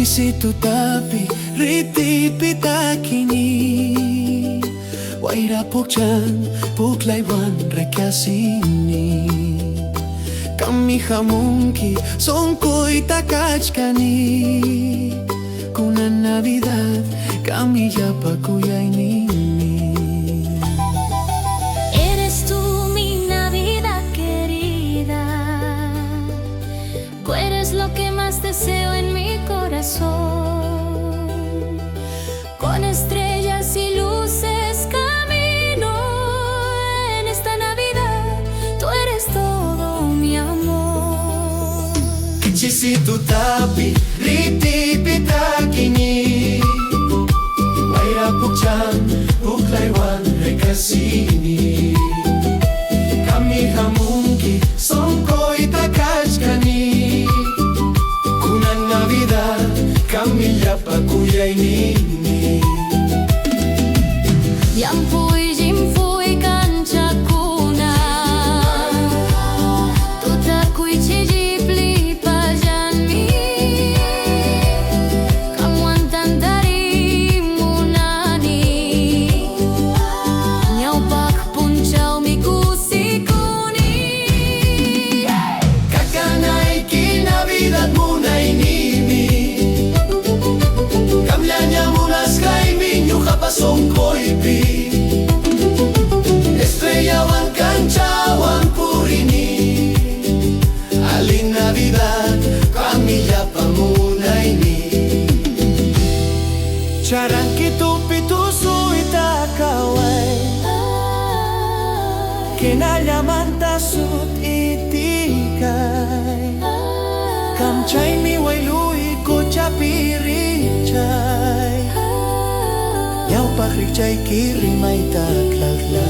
Chisitu tapi riti pitakini Waira pukchan puklaiwan rekyasini Kami hamunki sonkoy takachkani Kuna Navidad kami yapakuyay nini. Eres tú mi Navidad querida, tú eres lo que más deseo en mi corazón. Con estrellas y luces camino en esta Navidad, tú eres todo mi amor. Chisitu tapi riti pitakini Waira pukchan puklaiwan rekyasini Kami hamunki sonkoy takachkani Kuna Navidad kami yapakuyay nini. Yampuy jimpuy kanchakuna, tutakuy chijipli payanmi. Kamuan tandari munani, nyaupak punchaw mi kusikuni. Kakanay ki Navidad munay nini Kamlanya munas kay minyo kapasongkoy pi Estrellawan kanchawan purini Alin Navidad kamilya pamunay ni Charang kitupituso itakaway Kinalyaman tasut itikay Kamchay mi wayluy ko chapirichay Yaw pakrichay kiri may taklaglay